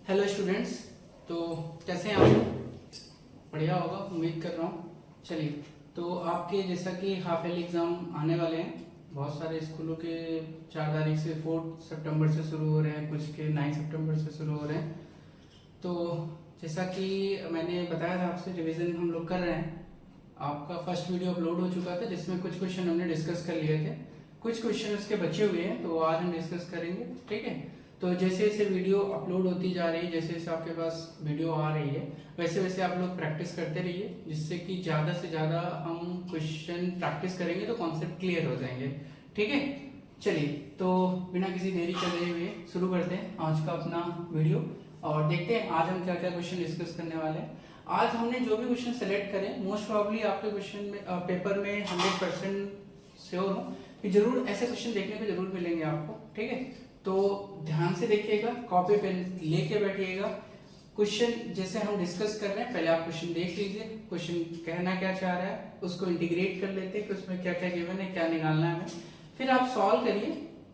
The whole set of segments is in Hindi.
Hello students. तो कैसे हैं आप? बढ़िया होगा, उम्मीद कर रहा हूँ। चलिए, तो आपके जैसा कि हाफ ईयरली एग्ज़ाम आने वाले हैं। बहुत सारे स्कूलों के 4 तारीख से 4 सितंबर से शुरू हो रहे हैं, कुछ के 9 सितंबर से शुरू हो रहे हैं। तो जैसा कि मैंने बताया था आपसे, रिवीजन हम लोग कर रहे हैं। आपका फर्स्ट वीडियो अपलोड हो चुका था जिसमें कुछ क्वेश्चन हमने डिस्कस कर लिए थे, कुछ क्वेश्चन उसके बचे हुए हैं, तो आज हम डिस्कस करेंगे। ठीक है, तो जैसे जैसे वीडियो अपलोड होती जा रही है, जैसे जैसे आपके पास वीडियो आ रही है, वैसे वैसे आप लोग प्रैक्टिस करते रहिए, जिससे कि ज़्यादा से ज़्यादा हम क्वेश्चन प्रैक्टिस करेंगे तो कॉन्सेप्ट क्लियर हो जाएंगे। ठीक है, चलिए, तो बिना किसी देरी करे हुए शुरू करते हैं आज का अपना वीडियो और देखते हैं आज हम क्या क्या क्वेश्चन डिस्कस करने वाले हैं। आज हमने जो भी क्वेश्चन सेलेक्ट करें, मोस्ट प्रॉब्ली आपके क्वेश्चन में पेपर में 100% श्योर हूँ कि जरूर ऐसे क्वेश्चन देखने को जरूर मिलेंगे आपको। ठीक है, तो ध्यान से देखिएगा, कॉपी पेन लेके बैठिएगा। क्वेश्चन जैसे हम डिस्कस कर रहे हैं, पहले आप क्वेश्चन देख लीजिए, क्वेश्चन कहना क्या चाह रहा है, उसको इंटीग्रेट कर लेते हैं कि उसमें क्या क्या गिवन है, क्या निकालना है हमें, फिर आप सॉल्व करिए,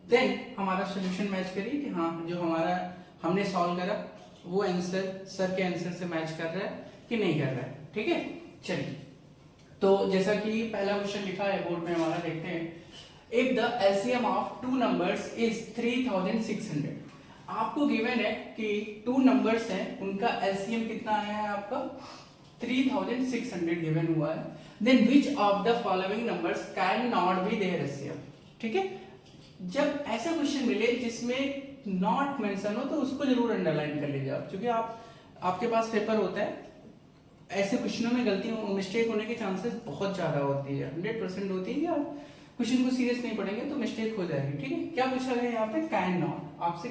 देन हमारा सोल्यूशन मैच करिए कि हाँ जो हमारा हमने सॉल्व करा वो आंसर सर के आंसर से मैच कर रहा है कि नहीं कर रहा है। ठीक है, चलिए, तो जैसा कि पहला क्वेश्चन लिखा है बोर्ड में हमारा, देखते हैं। If the LCM of two numbers is 3600, आपको गिवन है कि टू नंबर्स हैं, उनका एलसीएम कितना आया है आपका 3600 गिवन हुआ है, then which of the following numbers can not be their LCM. ठीक है, जब ऐसा क्वेश्चन मिले जिसमें नॉट मेंशन हो तो उसको जरूर अंडरलाइन कर लीजिए आप, क्योंकि आपके पास पेपर होता है, ऐसे क्वेश्चनों में गलती मिस्टेक होने के चांसेस बहुत ज्यादा होती है, 100% होती है कि आप क्वेश्चन को सीरियस नहीं पढ़ेंगे तो मिस्टेक हो जाएगी। ठीक है, क्या पूछा गया यहाँ पे, कैन नॉट। आपसे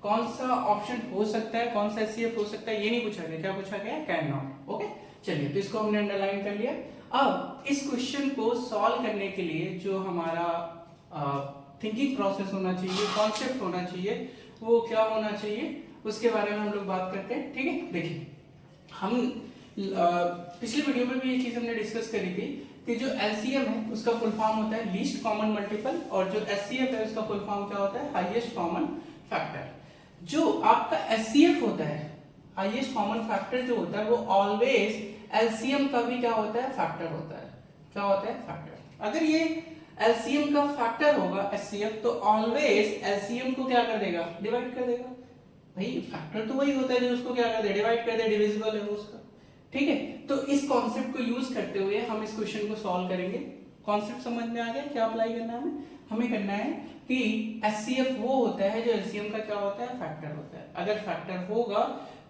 कौन सा ऑप्शन हो सकता है, कौन सा एचसीएफ हो सकता है, ये नहीं पूछा गया, क्या पूछा गया, कैन नॉट। ओके, चलिए, तो इसको हमने अंडरलाइन कर लिया। अब इस क्वेश्चन को सॉल्व करने के लिए जो हमारा थिंकिंग प्रोसेस होना चाहिए, कॉन्सेप्ट होना चाहिए, वो क्या होना चाहिए, उसके बारे में हम लोग बात करते हैं। ठीक है, देखिए, हम पिछले वीडियो में भी ये चीज हमने डिस्कस करी थी कि जो एलसीएम है उसका फुल फॉर्म होता है लीस्ट कॉमन मल्टीपल, और जो एचसीएफ है उसका फुल फॉर्म क्या होता है, हाईएस्ट कॉमन फैक्टर। जो आपका एचसीएफ होता है, हाईएस्ट कॉमन फैक्टर जो होता है, वो ऑलवेज एलसीएम का भी क्या होता है, फैक्टर होता है। क्या होता है, फैक्टर। अगर ये एलसीएम का फैक्टर होगा एचसीएफ, तो ऑलवेज एलसीएम को क्या कर देगा, डिवाइड कर देगा। भाई फैक्टर तो वही होता है जो उसको क्या कर दे, डिवाइड कर दे, डिविजिबल है वो उसका। ठीक है, तो इस कॉन्सेप्ट को यूज करते हुए हम इस क्वेश्चन को सॉल्व करेंगे। कॉन्सेप्ट समझ में आ गया, क्या अप्लाई करना है हमें करना है कि एचसीएफ वो होता है जो एलसीएम का क्या होता है, फैक्टर होता है। अगर फैक्टर होगा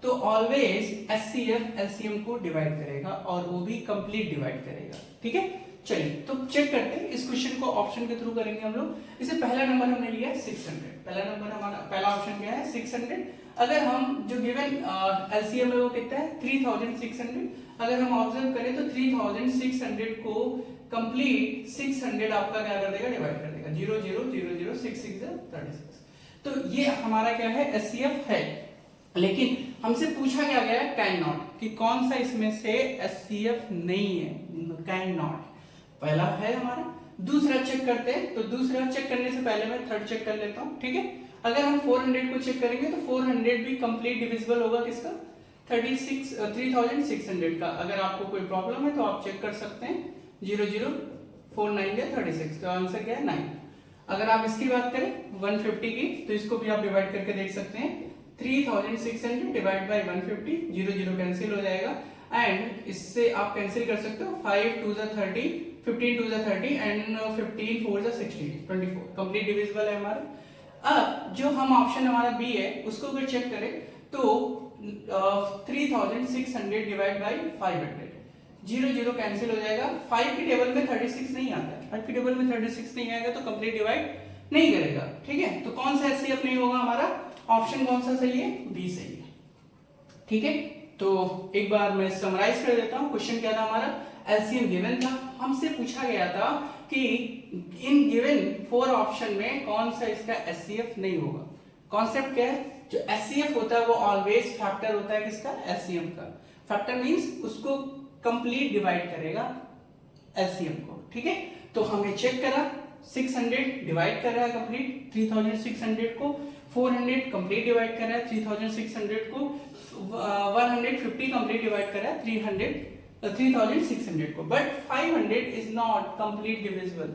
तो ऑलवेज एचसीएफ एलसीएम को डिवाइड करेगा, और वो भी कंप्लीट डिवाइड करेगा। ठीक है, चलिए, तो चेक करते हैं इस क्वेश्चन को, ऑप्शन के थ्रू करेंगे हम लोग। इसे पहला नंबर हमने लिया है 600, पहला नंबर हमारा पहला ऑप्शन क्या है, 600। अगर हम जो गिवन एलसीएम है वो कितना है, 3600। अगर हम ऑब्जर्व करें तो 3600 को कंप्लीट 600 आपका क्या कर देगा, डिवाइड कर देगा, 0 0 0 0 6 6 36। तो ये हमारा क्या है, एचसीएफ है। लेकिन हमसे पूछा क्या गया है, कैन नॉट, कि कौन सा इसमें से एचसीएफ नहीं है, कैन नॉट पहला है हमारा। दूसरा चेक करते हैं, तो दूसरा चेक करने से पहले मैं थर्ड चेक कर लेता हूं। ठीक है, अगर हम 400 को चेक करेंगे तो 400 भी कंप्लीट डिविजिबल होगा किसका, 3600 का। अगर आपको कोई प्रॉब्लम है तो आप चेक कर सकते हैं, 0 0 4 9 है 36, तो आंसर क्या है 9। अगर आप इसकी बात करें 150 की, तो इसको भी आप डिवाइड करके देख सकते हैं, 3600 डिवाइड बाय 150, 0 0 कैंसिल हो जाएगा, एंड इससे आप कैंसिल कर सकते हो, 5 2 30, 15 2 30 एंड 15 4 60, 24 कंप्लीट डिविजिबल है हमारा। अब जो हम ऑप्शन हमारा बी है उसको अगर चेक करें तो 3600 डिवाइड बाई 500, 0 0 कैंसिल हो जाएगा। 5 की टेबल में 36 नहीं आता है, 5 की टेबल में 36 नहीं आएगा तो कंप्लीट डिवाइड नहीं करेगा। ठीक है, तो कौन सा एचसीएफ नहीं होगा हमारा, ऑप्शन कौन सा सही है, बी सही है। ठीक है, तो एक बार मैं समराइज कर देता हूं, क्वेश्चन क्या था हमारा, एलसीएम गिवन था, हमसे पूछा गया था कि इन गिवन 4 ऑप्शन में कौन सा इसका एचसीएफ नहीं होगा। कॉन्सेप्ट क्या है, जो एचसीएफ होता है वो ऑलवेज फैक्टर होता है किसका, एलसीएम का। फैक्टर मींस उसको कंप्लीट डिवाइड करेगा एलसीएम को। ठीक है, तो हमने चेक करा 600 डिवाइड कर रहा है कंप्लीट 3600 को, 400 कंप्लीट डिवाइड कर रहा है 3600 को, 150 कंप्लीट डिवाइड कर रहा है 3600 को, but 500 is not complete divisible,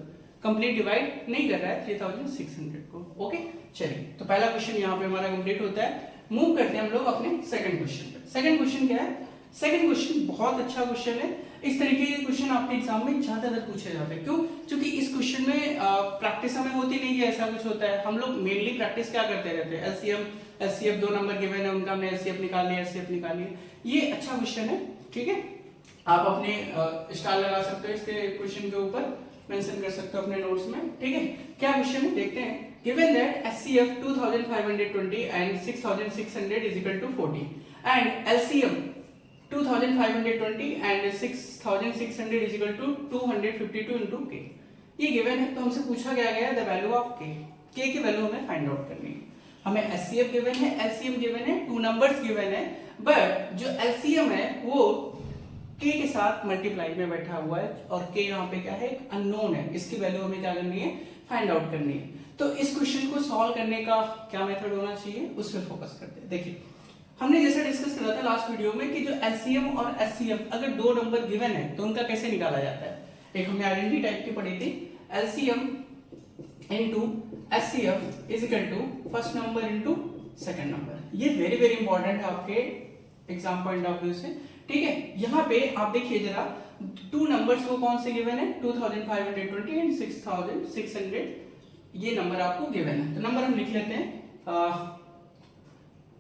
complete divide नहीं कर रहा है 3600 को। ओके चलिए, तो पहला क्वेश्चन यहाँ पे हमारा कंप्लीट होता है। मूव करते हैं हम लोग अपने सेकंड क्वेश्चन पे। सेकंड क्वेश्चन क्या है? सेकंड क्वेश्चन बहुत अच्छा क्वेश्चन है। इस तरीके के क्वेश्चन आपके एग्जाम में ज्यादातर पूछे जाते हैं। क्यों? क्योंकि इस क्वेश्चन में प्रैक्टिस हमें होती नहीं है, ऐसा कुछ होता है। हम लोग मेनली प्रैक्टिस क्या करते रहते हैं? एलसीएम, एचसीएफ, दो नंबर गिवन है उनका हमने एचसीएफ निकाल लिया, एचसीएफ निकाल लिया। ये अच्छा क्वेश्चन है, ठीक है। आप अपने स्टार लगा सकते हो इसके क्वेश्चन के ऊपर, मेंशन कर सकते हो अपने नोट्स में, ठीक है। क्या क्वेश्चन है देखते हैं। Given that HCF 2520 and 6600 is equal to 40 and LCM 2520 and 6600 is equal to 252 into k. ये गिवन है, तो हमसे पूछा गया है द वैल्यू ऑफ के की वैल्यू हमें फाइंड आउट करनी है। हमें एचसीएफ गिवन है, एलसीएम गिवन है, टू नंबर्स गिवन है, बट जो एलसीएम है वो के के साथ मल्टीप्लाई में बैठा हुआ है और के यहाँ पे क्या है? अननोन है। इसकी वैल्यू हमें क्या करनी है? फाइंड आउट करनी है। तो इस क्वेश्चन को सॉल्व करने का क्या मेथड होना चाहिए, उस पर फोकस करते हैं। देखिए, हमने जैसे डिस्कस करा था लास्ट वीडियो में कि जो एलसीएम और एचसीएफ अगर दो नंबर गिवन है तो उनका कैसे निकाला जाता है। एक हमने आइडेंटिटी टाइप की पढ़ी थी, LCM into HCF is equal to first number into second number. ये वेरी वेरी इंपॉर्टेंट है आपके एग्जाम पॉइंट ऑफ व्यू से, ठीक है। यहाँ पे आप देखिए जरा, टू नंबर्स वो कौन से गिवन है? 2520 एंड 6600 ये नंबर आपको गिवन है। तो नंबर हम लिख लेते हैं,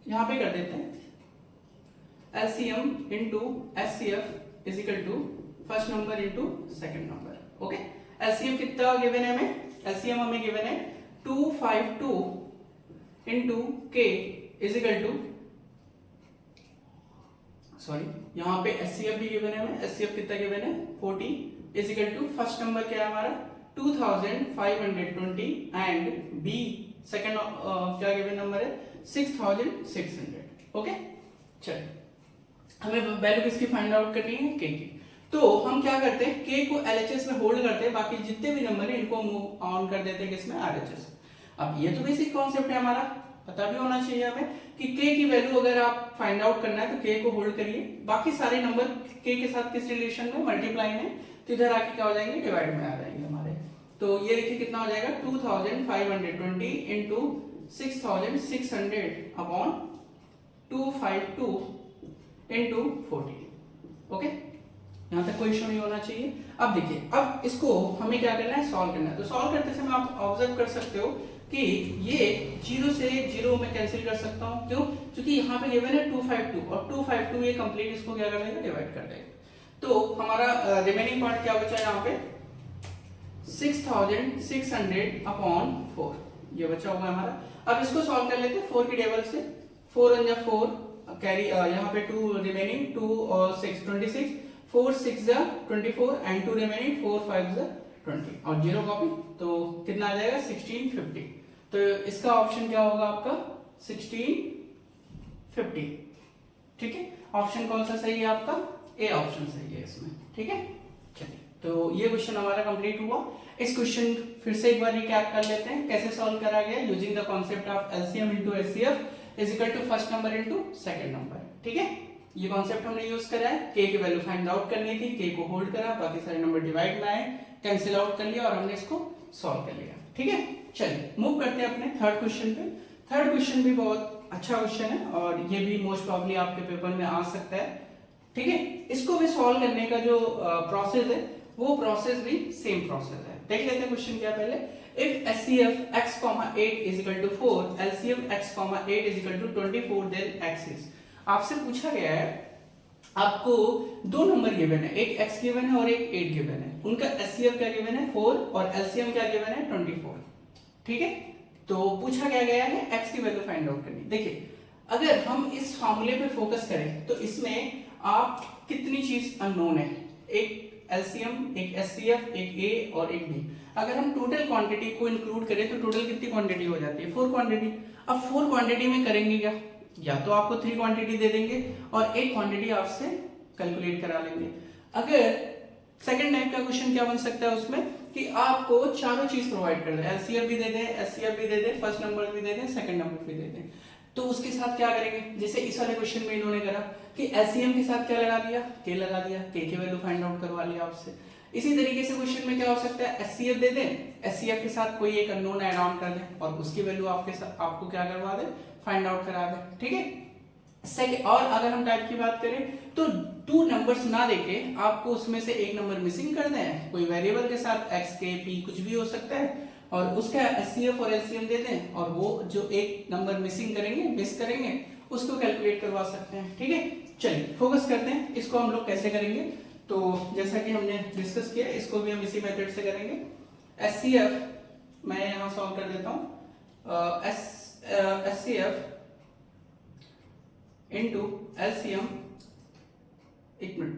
यहाँ पे कर देते हैं LCM into HCF is equal to first number into second number. Okay, LCM कितना गिवन है हमें? एलसीएम हमें गिवन है 252 इनटू के इज इक्वल टू, सॉरी यहाँ पे एचसीएफ भी गिवन है हमें, एचसीएफ कितना गिवन है? 40 is equal to first number क्या है हमारा? 2520 एंड बी सेकंड क्या गिवन नंबर है? 6600। ओके चलिए, हमें वैल्यू किसकी फाइंड आउट करनी है? के की। तो हम क्या करते हैं? के को एलएचएस में होल्ड करते हैं, बाकी जितने भी नंबर है इनको मूव ऑन कर देते हैं किसमें? आरएचएस। अब ये तो बेसिक कॉन्सेप्ट है हमारा, पता भी होना चाहिए हमें कि के की वैल्यू अगर आप फाइंड आउट करना है तो के को होल्ड करिए, बाकी सारे नंबर के के साथ किस रिलेशन में? मल्टीप्लाई में। तो इधर आके क्या हो जाएंगे? डिवाइड में आ जाएंगे हमारे। तो ये देखिए कितना हो जाएगा? 2520 इंटू 6600 अपॉन 252 इंटू 40। ओके, यहाँ तक कोई इशू नहीं होना चाहिए। अब देखिए, अब इसको हमें क्या करना है? सॉल्व करना है। तो सॉल्व करते समय आप ऑब्जर्व कर सकते हो कि ये 0 से 0 में कैंसिल कर सकता हूं। क्यों? क्योंकि यहाँ पे गिवन है 252 और 252 ये कंप्लीट इसको क्या कर देगा? डिवाइड कर देगा। तो हमारा रिमेनिंग पार्ट क्या बचा है यहाँ पे? 6600 अपॉन 4 ये बचा हुआ है हमारा। अब इसको सॉल्व कर लेते हैं 4 की टेबल से। 4 1 जा 4 कैरी, यहाँ पे 2 रिमेनिंग, 2 और 6 26, 4 6 जा 24 एंड 2 रिमेनिंग, 4 5 जा 20 और 0 कॉपी। तो कितना आ जाएगा? 1650। तो इसका ऑप्शन क्या होगा आपका? 1650, ठीक है। ऑप्शन कौन सा सही है आपका? ए ऑप्शन सही है इसमें, ठीक है। चलिए, तो ये क्वेश्चन हमारा कंप्लीट हुआ। इस क्वेश्चन फिर से एक बार रिकैप कर लेते हैं कैसे सॉल्व करा गया। Using the concept of LCM into HCF is equal to first number into second number, ठीक है। ये कॉन्सेप्ट हमने यूज करा है। के की वैल्यू फाइंड आउट करनी थी, के को होल्ड करा, बाकी सारे नंबर डिवाइड में आए, कैंसिल आउट कर लिया और हमने इसको सॉल्व कर लिया, ठीक है। चलिए मूव करते हैं अपने थर्ड क्वेश्चन पे। थर्ड क्वेश्चन भी बहुत अच्छा क्वेश्चन है और ये भी मोस्ट प्रोबेबली आपके पेपर में आ सकता है, ठीक है। इसको भी सॉल्व करने का जो प्रोसेस है वो प्रोसेस भी सेम प्रोसेस है। देख लेते हैं क्वेश्चन क्या पहले। If HCF x, 8 is equal to 4, LCM x, 8 is equal to 24, then x is। आपसे पूछा गया है, आपको दो नंबर गिवन है, एक x गिवन है और एक 8 गिवन है। उनका एचसीएफ क्या गिवन है? 4 और एलसीएम क्या गिवन है? 24, ठीक है। तो पूछा गया है x की वैल्यू फाइंड आउट करनी। देखिए, अगर हम इस फॉर्मूले पे फोकस करें तो इसमें आप कितनी चीज अननोन है? एक एलसीएम, एक एचसीएफ, एक ए और एक बी। अगर हम टोटल क्वांटिटी को इंक्लूड करें तो टोटल कितनी क्वांटिटी हो जाती है? 4 क्वांटिटी। अब 4 क्वांटिटी में करेंगे क्या? या तो आपको 3 क्वांटिटी दे देंगे और एक क्वांटिटी आपसे कैलकुलेट करा लेंगे। अगर सेकंड टाइप का क्वेश्चन क्या बन सकता है उसमें कि आपको चारों चीज प्रोवाइड कर दे, एलसीएम भी दे दें, एचसीएफ भी दे दें, फर्स्ट नंबर भी दे दें, सेकंड नंबर भी दे दें, तो उसके साथ क्या करेंगे, जैसे इस वाले क्वेश्चन में इन्होंने करा कि एलसीएम के साथ क्या लगा दिया, के लगा दिया, के की वैल्यू फाइंड आउट करवा लिया आपसे। इसी तरीके से क्वेश्चन में क्या हो सकता है, एचसीएफ दे दें, एचसीएफ के साथ कोई एक अननोन ऐड ऑन कर दें और उसकी वैल्यू आपके साथ आपको क्या करवा दे, फाइंड आउट करा दे, ठीक है। सेकंड, और अगर हम टाइप की बात करें तो 2 नंबर्स ना देके आपको उसमें से एक नंबर मिसिंग कर दें, कोई वेरिएबल के साथ x k p कुछ भी हो सकता है, और उसका एचसीएफ और एलसीएम दे दें और वो जो एक नंबर मिसिंग करेंगे, मिस करेंगे, उसको कैलकुलेट करवा सकते हैं, ठीक है। चलिए फोकस करते हैं, इसको हम लोग कैसे करेंगे। तो जैसा कि हमने डिस्कस किया, इसको भी हम इसी मेथड से करेंगे। एचसीएफ मैं यहाँ सॉल्व कर देता हूँ, एचसीएफ इनटू एलसीएम, एक मिनट,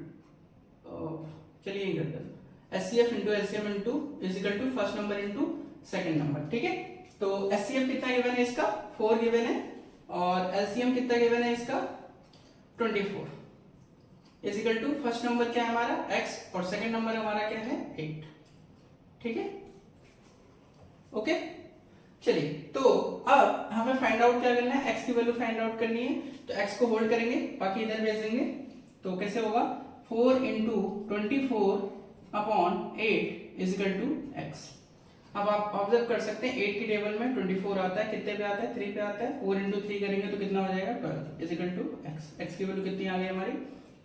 चलिए कर देते, HCF into LCM into is equal to first number into second number, ठीक है। तो एचसीएफ कितना गिवन है इसका, 4 गिवन है, और एलसीएम कितना गिवन है इसका, 24 is equal to first number क्या है हमारा x और सेकंड नंबर हमारा क्या है 8, ठीक है, ओके। चलिए, तो अब हमें फाइंड आउट क्या करना है, x की वैल्यू फाइंड आउट करनी है, तो x को होल्ड करेंगे, बाकी इधर भेज देंगे, तो कैसे होगा 4 into 24 upon 8 is equal to x। अब आप ऑब्जर्व कर सकते हैं 8 की टेबल में 24 आता है, कितने पे आता है, 3 पे आता है, 4 इंटू 3 करेंगे तो कितना हो जाएगा 12 is equal to x। x की वैल्यू कितनी आ गई हमारी,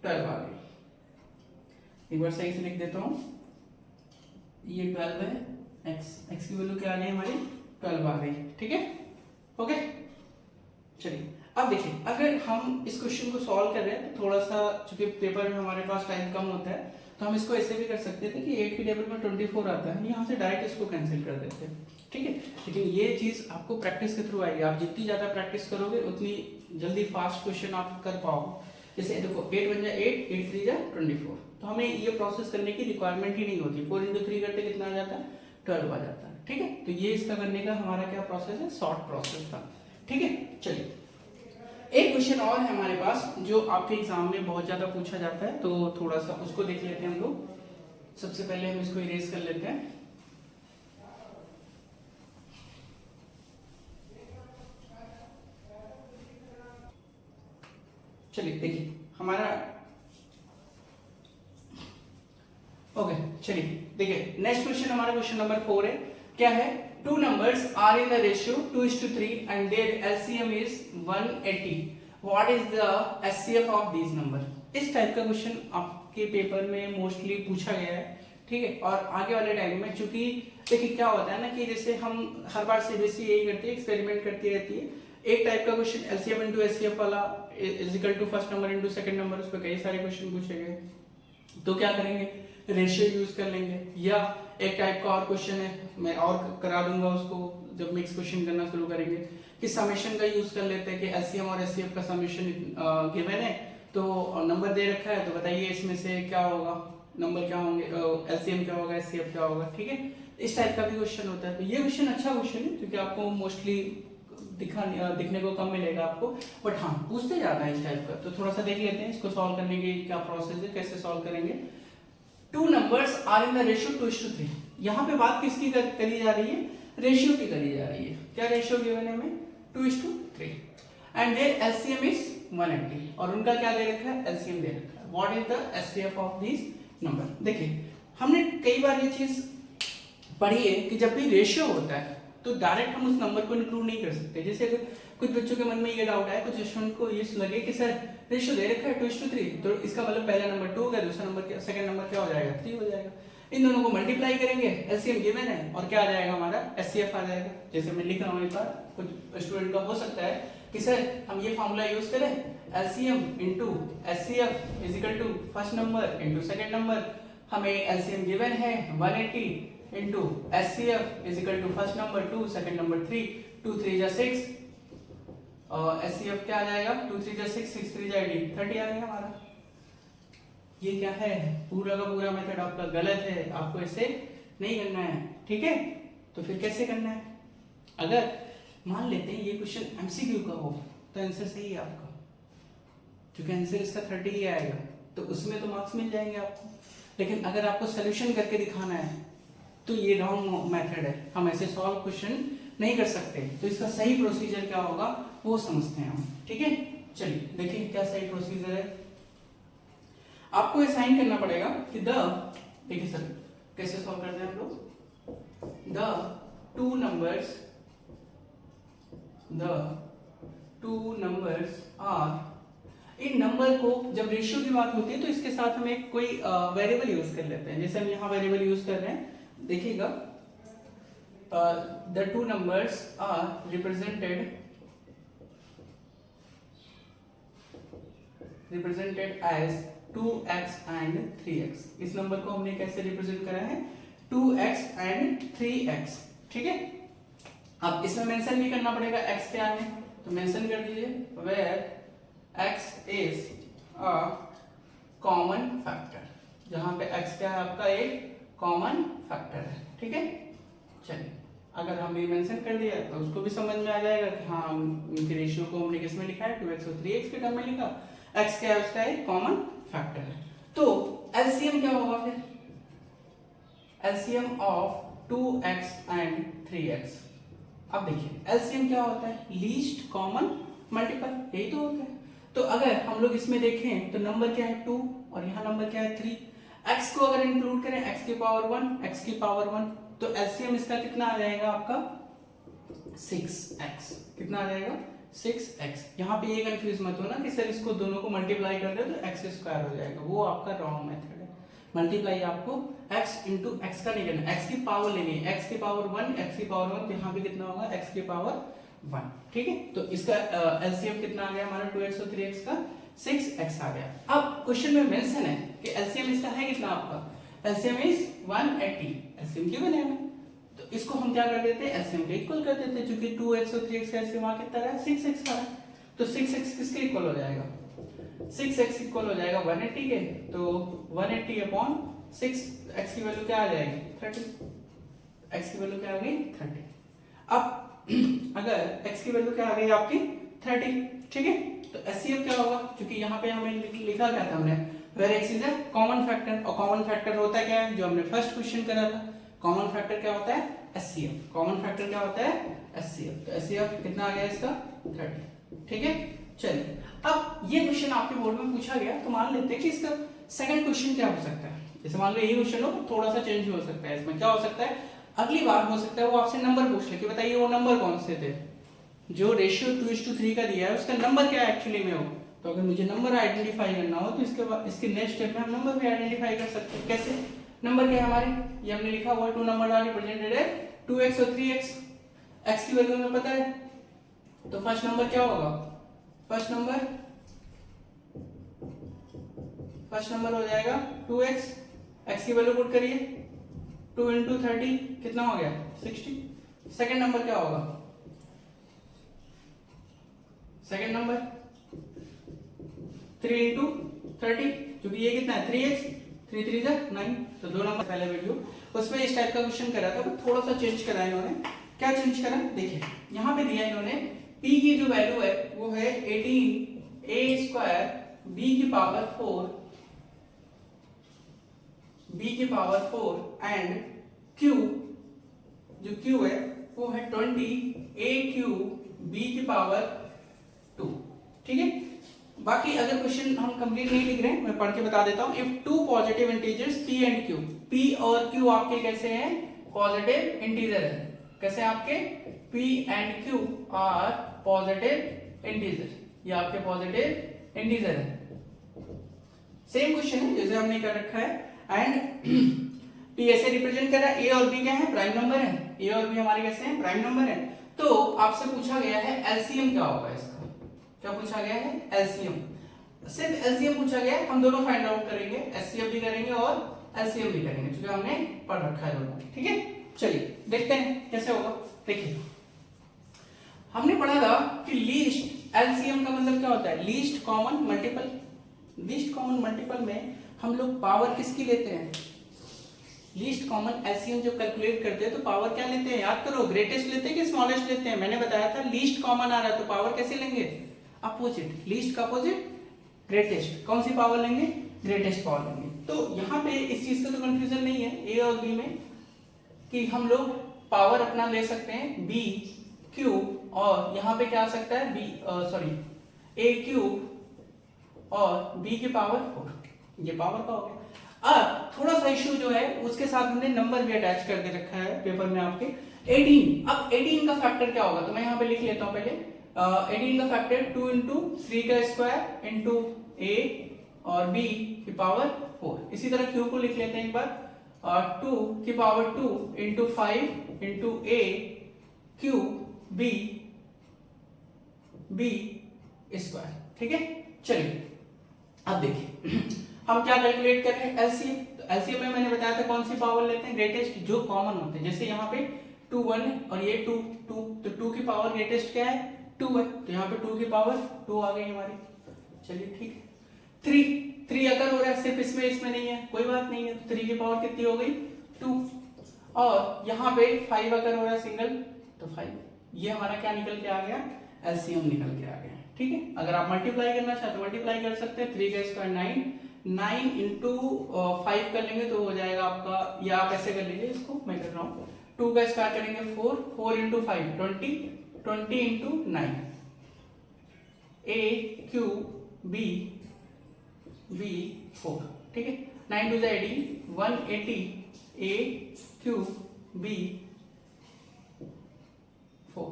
12 आ गई। एक बार सही से लिख देता हूँ, ये 12 है, x की वैल्यू क्या आ गई हमारी 12 आ गई, ठीक है, ओके। चलिए अब देखिए, अगर हम इस क्वेश्चन को सॉल्व कर रहे हैं तो थोड़ा सा, चूंकि पेपर में हमारे पास टाइम कम होता है, तो हम इसको ऐसे भी कर सकते थे कि 8 की टेबल में 24 आता है, यहाँ से डायरेक्ट इसको कैंसिल कर देते हैं, ठीक है। लेकिन ये चीज आपको प्रैक्टिस के थ्रू आएगी, आप जितनी ज्यादा प्रैक्टिस करोगे उतनी जल्दी फास्ट क्वेश्चन आप कर पाओगे। जैसे देखो 8 बन जाए 8, 8 3 जा 24, तो हमें ये प्रोसेस करने की रिक्वायरमेंट ही नहीं होती, 4 इंटू 3 करते कितना आ जाता है 12 आ जाता है, ठीक है। तो ये इसका करने का हमारा क्या प्रोसेस है, शॉर्ट प्रोसेस था, ठीक है। चलिए एक क्वेश्चन और है हमारे पास जो आपके एग्जाम में बहुत ज्यादा पूछा जाता है, तो थोड़ा सा उसको देख लेते हैं हम लोग। सबसे पहले हम इसको इरेज कर लेते हैं। चलिए देखिए हमारा, ओके चलिए देखिए नेक्स्ट क्वेश्चन हमारा क्वेश्चन नंबर 4 है। क्या है, 2 numbers are in the ratio 2:3 and their LCM is 180. What is the HCF of these number? इस टाइप का क्वेश्चन आपके पेपर में मोस्टली पूछा गया है, ठीक है। और आगे वाले टाइम में, चूंकि देखिए क्या होता है ना कि जैसे हम हर बार सीबीएसई यही करती है, एक्सपेरिमेंट करती रहती है। एक टाइप का क्वेश्चन LCM इनटू HCF वाला is equal to first number into second number, उस पर कई सारे क्वेश्चन पूछे गए, तो क्या करेंगे, रेशियो यूज कर लेंगे। या एक टाइप का और क्वेश्चन है, मैं और करा दूंगा उसको जब मिक्स क्वेश्चन करना शुरू करेंगे, कि समेशन का यूज कर लेते हैं कि एलसीएम और एचसीएफ का समेशन गिवन है, तो नंबर दे रखा है, तो बताइए इसमें से क्या होगा, नंबर क्या होंगे, एलसीएम क्या होगा, एचसीएफ क्या होगा, ठीक है। इस टाइप का भी क्वेश्चन होता है। तो ये क्वेश्चन अच्छा क्वेश्चन है, क्योंकि आपको मोस्टली दिखने को कम मिलेगा आपको, बट हाँ पूछते ज्यादा है इस टाइप का। तो थोड़ा सा देख लेते हैं इसको सॉल्व करने की क्या प्रोसेस है, कैसे सॉल्व करेंगे। 2 numbers are in the ratio 2:3। यहाँ पे बात किसकी करी जा रही है, रेशियो की करी जा रही है। क्या रेशियो गिवन है हमें, 2:3 एंड देयर एलसीएम इज 180, और उनका क्या दे रखा है, एलसीएम दे रखा है। What is the HCF of this number. देखिए हमने कई बार ये चीज पढ़ी है कि जब भी रेशियो होता है तो डायरेक्ट हम उस नंबर को इंक्लूड नहीं कर सकते। जैसे अगर कुछ बच्चों के मन में ये डाउट है, कुछ स्टूडेंट को ये लगे कि सर रेशियो दे रखा है 2:3, तो इसका मतलब पहला नंबर 2 होगा, दूसरा नंबर सेकंड नंबर क्या हो जाएगा 3 हो जाएगा। इन दोनों को मल्टीप्लाई करेंगे, एलसीएम गिवन है, और क्या आ जाएगा हमारा एचसीएफ आ जाएगा। जैसे मैं लिख रहा हूँ, एक बार कुछ स्टूडेंट का हो सकता है कि सर हम ये फॉर्मूला यूज करें, LCM into HCF is equal to first number into second number. हमें एलसीएम गिवन है 180 into HCF is equal to first number 2, second number 3, 2 3 जा 6, और एचसीएफ क्या आ जाएगा, 2 3 जा 6, 6 3 जा 8, 30 आ गया हमारा। ये क्या है, पूरा का पूरा मेथड आपका गलत है, आपको ऐसे नहीं करना है, ठीक है। तो फिर कैसे करना है, अगर मान लेते हैं ये क्वेश्चन एमसीक्यू का हो तो आंसर सही है आपका, क्योंकि आंसर इसका 30 ही आएगा, तो उसमें तो मार्क्स मिल जाएंगे आपको। लेकिन अगर आपको सोल्यूशन करके दिखाना है तो ये रॉन्ग मेथड है, हम ऐसे सॉल्व क्वेश्चन नहीं कर सकते। तो इसका सही प्रोसीजर क्या होगा वो समझते हैं हम, ठीक है। चलिए देखिए क्या सही प्रोसीजर है। आपको असाइन करना पड़ेगा कि देखिए सर कैसे सॉल्व करते हैं हम लोग। द टू नंबर्स आर, इन नंबर को जब रेशियो की बात होती है तो इसके साथ हम एक कोई वेरिएबल यूज कर लेते हैं। जैसे हम यहाँ वेरिएबल यूज कर रहे हैं, देखिएगा the two numbers are represented as 2x and 3x। इस नंबर को हमने कैसे रिप्रेजेंट करा है, 2x एंड 3x, ठीक है। अब इसमें मेंशन भी करना पड़ेगा x क्या है, तो मेंशन कर दीजिए where x is a common factor, जहां पे x क्या है आपका एक कॉमन फैक्टर है, ठीक है। चलिए अगर हम ये मेंशन कर दिया तो उसको भी समझ में आ जाएगा कि हाँ उनके रेशियो को हमने किस में लिखा है, 2x और 3x के टर्म में लिखा, x क्या है उसका एक कॉमन फैक्टर है। तो एलसीएम क्या होगा फिर, LCM of 2x and 3x। अब देखिए एलसीएम क्या होता है, लीस्ट कॉमन मल्टीपल, यही तो होता है। तो अगर हम लोग इसमें देखें तो नंबर क्या है 2 और यहाँ नंबर क्या है 3, x को अगर इंक्लूड करें x की पावर 1, तो एलसीएम इसका कितना आ जाएगा आपका 6x, कितना आ जाएगा 6x। यहाँ पे ये कंफ्यूज मत हो ना कि सर इसको दोनों को मल्टीप्लाई कर दे तो x स्क्वायर हो जाएगा, वो आपका रॉन्ग मेथड है। मल्टीप्लाई आपको x इंटू एक्स का नहीं करना, x की पावर लेनी है, x की पावर 1, तो यहाँ पे कितना होगा x की पावर 1, ठीक है। तो इसका एलसीएम कितना आ गया हमारा 2x और 3x का 6x आ गया। अब क्वेश्चन में मेंशन है कि एलसीएम इसका है कितना आपका, एलसीएम इज 180, एलसीएम क्यों बनेगा, तो इसको हम क्या कर देते हैं एलसीएम के इक्वल कर देते हैं, क्योंकि 2x और 3x का एलसीएम वहां कितना है 6x आ रहा है, तो 6x किसके इक्वल हो जाएगा, 6x इक्वल हो जाएगा 180 के, तो 180 अपॉन 6, x की वैल्यू क्या आ जाएगी 30, x की वैल्यू क्या आ गई 30। अब अगर x की वैल्यू क्या आ गई आपकी 30, ठीक है, तो एचसीएफ क्या होगा, क्योंकि यहाँ पे हमें लिखा क्या था हमने, where x is a common factor, और कॉमन फैक्टर होता है क्या है, जो हमने फर्स्ट क्वेश्चन करा था, कॉमन फैक्टर क्या होता है एचसीएफ, कॉमन फैक्टर क्या होता है एचसीएफ। तो एचसीएफ कितना आ गया इसका 30, ठीक है। चलिए अब ये क्वेश्चन आपके बोर्ड में पूछा गया, तो मान लेते हैं कि इसका सेकंड क्वेश्चन क्या हो सकता है। जैसे मान लो यही क्वेश्चन हो, थोड़ा सा चेंज हो सकता है, इसमें क्या हो सकता है, अगली बार हो सकता है वो आपसे नंबर पूछ ले कि बताइए वो नंबर कौन से थे, जो रेशियो 2:3 का दिया है उसका नंबर क्या एक्चुअली में हो। तो अगर मुझे नंबर आइडेंटिफाई करना हो तो इसके बाद इसके नेक्स्ट स्टेप में हम नंबर भी आइडेंटिफाई कर सकते हैं। कैसे, नंबर क्या है हमारे, ये हमने लिखा हुआ है 2 नंबर आर रिप्रेजेंटेड है 2x और 3x, x की वैल्यू हमें पता है, तो फर्स्ट नंबर क्या होगा, फर्स्ट नंबर हो जाएगा 2x, x की वैल्यू पुट करिए 2 into 30 कितना हो गया 60। सेकंड नंबर क्या होगा, सेकंड नंबर 3 into 30, क्योंकि ये कितना है 3x, 3 3 जा 9, तो 2 नंबर पहले वीडियो उसमें इस टाइप का क्वेश्चन करा था, थोड़ा सा चेंज करा इन्होंने। क्या चेंज करा, देखिए यहाँ पे दिया इन्होंने p की जो वैल्यू है वो है 18a स्क्वायर b की पावर 4 एंड q, जो q है वो है 20a क्यूब b की पावर 2, ठीक है। बाकी अगर क्वेश्चन हम कंप्लीट नहीं लिख रहे हैं, मैं पढ़ के बता देता हूं। If two positive integers p and q, p और q आपके कैसे हैं, पॉजिटिव इंटीजर है, कैसे आपके p and q are positive integer, ये आपके पॉजिटिव इंटीजर है। सेम क्वेश्चन है जैसे हमने कर रखा है, एंड p ऐसे रिप्रेजेंट कर रहा है, a और b क्या है प्राइम नंबर है, a और b हमारे कैसे हैं प्राइम नंबर है। तो आपसे पूछा गया है एलसीएम क्या होगा इसका, क्या पूछा गया है एलसीएम, सिर्फ एलसीएम पूछा गया है, हम दोनों फाइंड आउट करेंगे, एचसीएफ भी करेंगे और एलसीएम भी करेंगे, क्योंकि हमने पढ़ रखा है दोनों, ठीक है। चलिए देखते हैं कैसे होगा। देखिए हमने पढ़ा था कि लीस्ट एलसीएम का मतलब क्या होता है, least common multiple. Least common multiple में हम लोग पावर किसकी लेते हैं, लीस्ट कॉमन एलसीएम जब कैलकुलेट करते हैं तो पावर क्या लेते हैं, याद करो, ग्रेटेस्ट लेते हैं कि स्मॉलेस्ट लेते हैं। मैंने बताया था लीस्ट कॉमन आ रहा है तो पावर कैसे लेंगे, अपोजिट, लीस्ट का अपोजिट ग्रेटेस्ट, कौन सी पावर लेंगे, ग्रेटेस्ट पावर लेंगे। तो यहाँ पे इस चीज का तो कंफ्यूजन नहीं है, ए और बी में कि हम लोग पावर अपना ले सकते हैं बी क्यूब, और यहाँ पे क्या आ सकता है बी ए क्यूब और बी की पावर 4, ये पावर का हो गया। अब थोड़ा सा इश्यू जो है उसके साथ हमने नंबर भी अटैच कर दे रखा है पेपर में आपके 18। अब 18 का फैक्टर क्या होगा, तो मैं यहाँ पे लिख लेता हूँ पहले 18 का फैक्टर 2 इंटू 3 का स्क्वायर इंटू ए और बी की पावर 4। इसी तरह क्यू को लिख लेते हैं एक बार 2 की पावर 2 इंटू 5 इंटू ए क्यू बी स्क्वायर। ठीक है, चलिए अब देखिए हम क्या कैलकुलेट कर रहे हैं एलसीएम। तो एलसीएम में मैंने बताया था कौन सी पावर लेते हैं, ग्रेटेस्ट जो कॉमन होते हैं। जैसे यहाँ पे 2 1 और ये 2 2, तो 2 की पावर ग्रेटेस्ट क्या है 2 है, तो यहाँ पे 2 की पावर 2 आ गई हमारी। चलिए ठीक है, 3 अगर हो रहा है सिर्फ इसमें नहीं है, कोई बात नहीं है, तो 3 की पावर कितनी हो गई 2। और यहाँ पे 5 अगर हो रहा है सिंगल तो 5। ये हमारा क्या निकल के आ गया, एलसीएम निकल के आ गया। ठीक है, अगर आप मल्टीप्लाई करना चाहते हो मल्टीप्लाई कर सकते हैं। 3 का स्क्वायर 9 इंटू 5 कर लेंगे तो हो जाएगा आपका, या आप ऐसे कर लीजिए, इसको मैं कर रहा हूँ 2 का स्क्वायर करेंगे 4 इंटू 5 20 इंटू 9 ए क्यू बी 4। ठीक है, 9 टू 18 180 ए क्यू बी 4।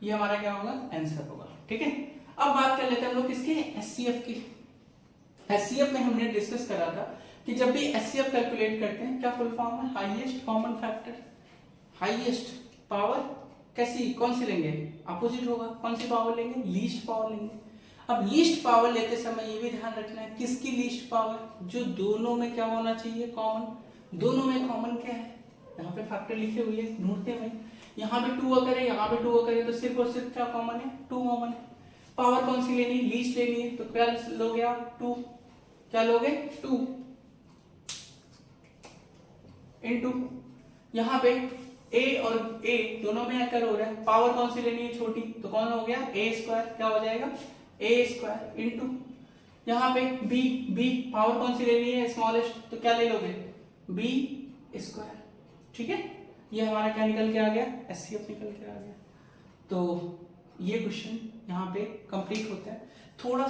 ये हमारा क्या होगा, आंसर होगा। ठीक है, अब बात कर लेते हैं हम लोग किसके, एचसीएफ की। एचसीएफ में हमने डिस्कस करा था कि जब भी एचसीएफ कैलकुलेट करते हैं क्या फुल फॉर्म है, highest common factor. Highest power कैसी, कौन सी लेंगे, अपोजिट होगा, कौन सी पावर लेंगे, लीस्ट पावर लेंगे। अब लीस्ट पावर लेते समय ये भी ध्यान रखना है किसकी लीस्ट पावर, जो दोनों में क्या होना चाहिए, कॉमन। दोनों में कॉमन क्या है, यहाँ पे फैक्टर लिखे हुए हैं, ढूंढते हैं। यहाँ पे 2 अगर है, यहाँ पे 2 अगर है, तो सिर्फ और सिर्फ क्या कॉमन है, 2 कॉमन है। पावर कौन सी लेनी है, लीस्ट लेनी है, तो क्या लोगे आप 2, क्या लोगे 2 इनटू, यहाँ पे a और a दोनों में अकर हो रहा है, पावर कौन सी लेनी है छोटी, तो कौन हो गया a स्क्वायर, क्या हो जाएगा a स्क्वायर इनटू, यहाँ पे b पावर कौन सी लेनी है स्मॉलेस्ट, तो क्या ले लोगे b स्क्वायर। ठीक है, ये हमारा क्या निकल के आ गया, एचसीएफ निकल के आ गया। तो ये क्वेश्चन यहाँ पे कंप्लीट होता है। थोड़ा